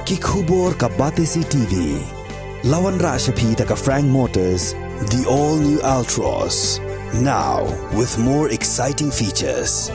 Kikhubor ka Batesi TV. Lawan Rashapi ka Frank Motors, the all-new Altros. Now, with more exciting features.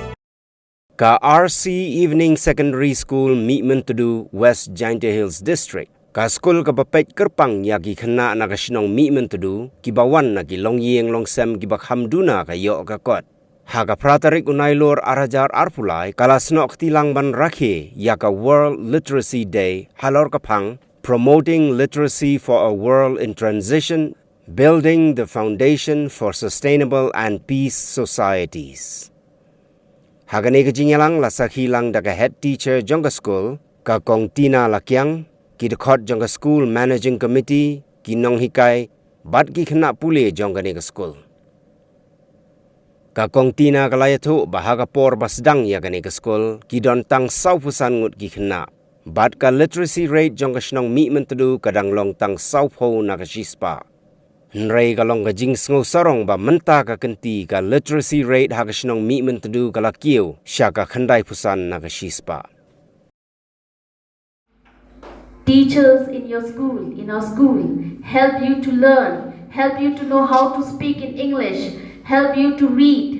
Ka RC Evening Secondary School Mihmyntdu West Giant Hills District. Ka school ka papet kerpang yagi kena na ka Shnong Mihmyntdu kibawan na ki Longyeng Longsem kibakhamduna ka yo ka kot. Haga pratarik unailor arajar arpulai kala snok tilang ban rakhe yaka World Literacy Day halor kapang promoting literacy for a world in transition, building the foundation for sustainable and peace societies. Hagani ka jinyalang lasakhilang daga head teacher jongga school ka kongtina Lakiang ki dekot jongga school managing committee ki nong hikai bat ki khna pule jongga ni ka school. Ka kongtina kalayatu bahaga por basdang ya gani ka school ki don tang saupusan ngut ki khna bat ka literacy rate jongga Shnong Mihmyntdu kadang long tang saupho na ka shispa. Nrei kalong ka jing sngo sarong ba menta ka kenti ka literacy rate ha ka Shnong Mihmyntdu ka Kiew sya ka khandai pusan na ka shispa. Teachers in your school, in our school, help you to learn, help you to know how to speak in English, help you to read.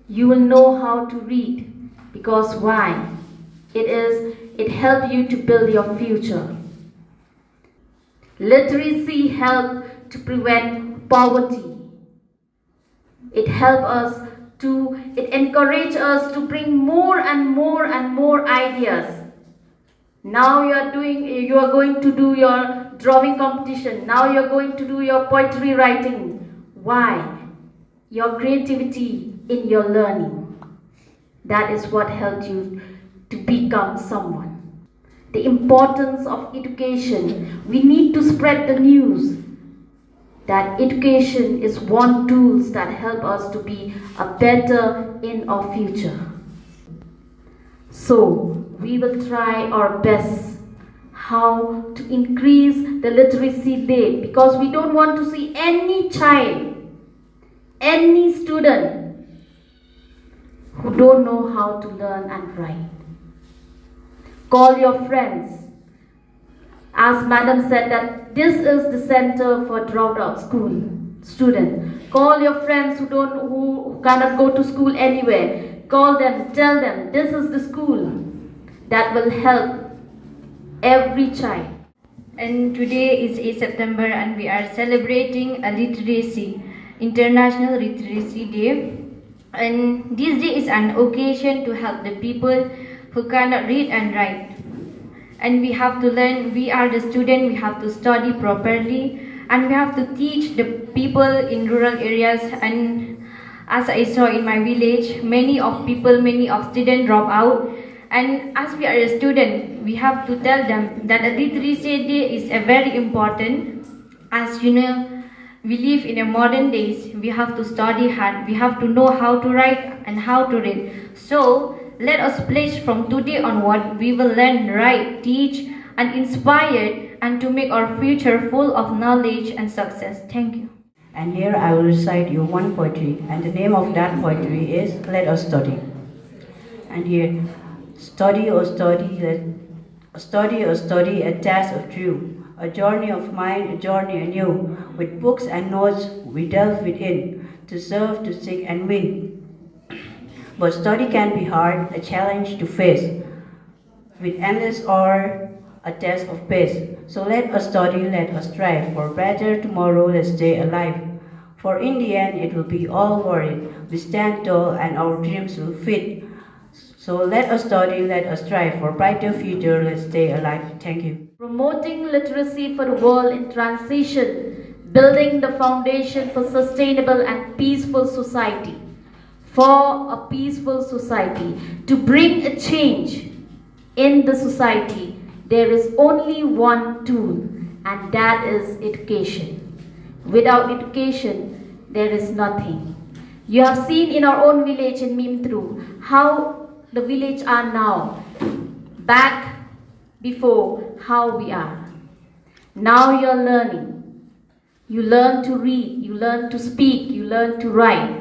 You will know how to read because why? It helps you to build your future. Literacy helps to prevent poverty. It encourages us to bring more and more and more ideas. Now you are going to do your drawing competition. Now you are going to do your poetry writing. Why? Your creativity in your learning. That is what helps you to become someone. The importance of education. We need to spread the news that education is one tool that help us to be a better in our future. So we will try our best how to increase the literacy rate because we don't want to see any child, any student who don't know how to learn and write. Call your friends. As Madam said that this is the center for dropout school students. Call your friends who cannot go to school anywhere. Call them, tell them this is the school that will help every child. And today is 8 September and we are celebrating a International Literacy Day. And this day is an occasion to help the people who cannot read and write. And we have to learn, we are the student, we have to study properly and we have to teach the people in rural areas. And as I saw in my village, many of students drop out. And as we are a student, we have to tell them that a literacy day is a very important. As you know, we live in a modern days, we have to study hard, we have to know how to write and how to read. So let us pledge from today onward, we will learn, write, teach and inspire and to make our future full of knowledge and success. Thank you. And here I will recite you one poetry, and the name of that poetry is Let Us Study. And here, study, a task of true, a journey of mind, a journey anew, with books and notes we delve within, to serve, to seek and win. But study can be hard, a challenge to face, with endless or a test of pace. So let us study, let us strive, for better tomorrow, let's stay alive. For in the end, it will be all worth it. We stand tall and our dreams will fit. So let us study, let us strive, for brighter future, let's stay alive. Thank you. Promoting literacy for the world in transition, building the foundation for sustainable and peaceful society. For a peaceful society, to bring a change in the society, there is only one tool, and that is education. Without education, there is nothing. You have seen in our own village in Mihmyntdu how the village are now, back before how we are. Now you are learning. You learn to read, you learn to speak, you learn to write.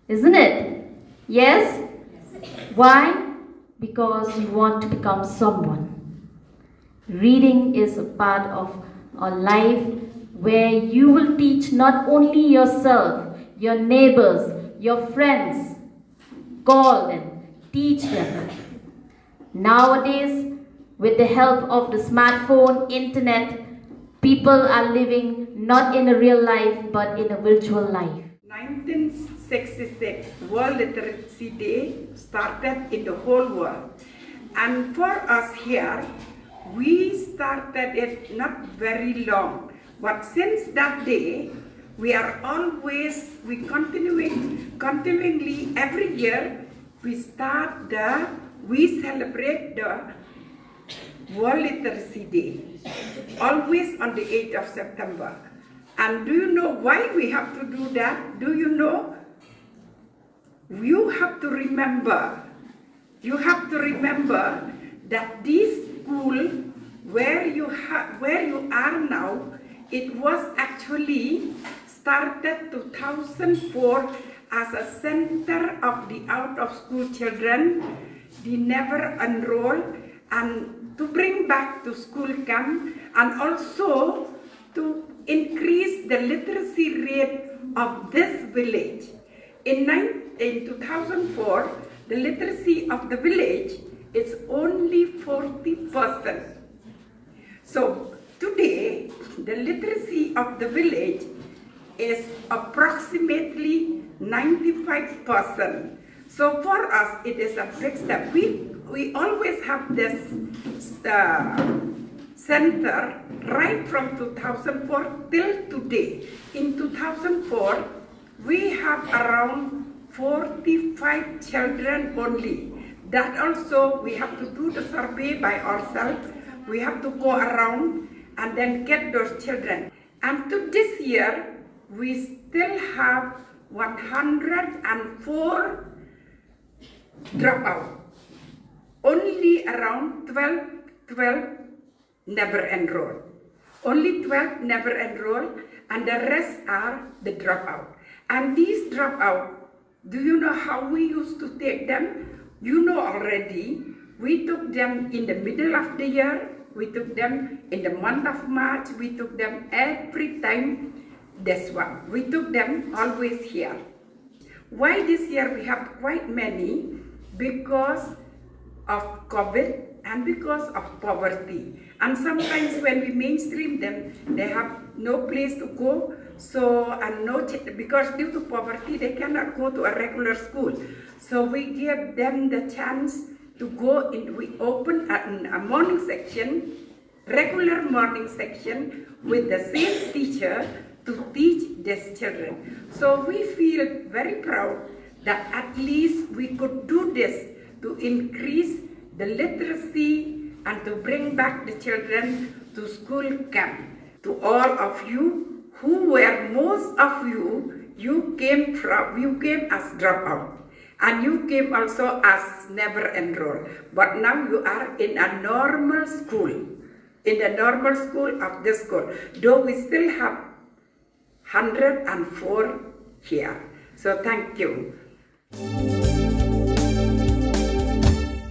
Isn't it? Yes? Why? Because you want to become someone. Reading is a part of our life where you will teach not only yourself, your neighbors, your friends. Call them, teach them. Nowadays, with the help of the smartphone, internet, people are living not in a real life but in a virtual life. 1966 World Literacy Day started in the whole world. And for us here, we started it not very long. But since that day, we continuingly every year, we celebrate the World Literacy Day, always on the 8th of September. And do you know why we have to do that? Do you know? You have to remember that this school where you are now, it was actually started 2004 as a center of the out-of-school children, the never enrolled, and to bring back to school camp, and also to increase the literacy rate of this village. In 2004, the literacy of the village is only 40%. So today, the literacy of the village is approximately 95%. So for us, it is a big step. We always have this center right from 2004 till today. In 2004, we have around 45 children only. That also, we have to do the survey by ourselves. We have to go around and then get those children. And to this year, we still have 104 dropout. Only around 12 never enrolled. Only 12 never enrolled, and the rest are the dropout. And these dropout, do you know how we used to take them? You know already, we took them in the middle of the year, we took them in the month of March, we took them every time. This one, we took them always here. Why this year we have quite many? Because of COVID and because of poverty. And sometimes when we mainstream them, they have no place to go. So, and because due to poverty, they cannot go to a regular school. So we give them the chance to go in. We open a morning section, regular morning section with the same teacher to teach these children. So we feel very proud that at least we could do this to increase the literacy and to bring back the children to school camp. To all of you who were, most of you came as dropout, and you came also as never enrolled. But now you are in a normal school, in the normal school of this school, though we still have 104 here. So thank you.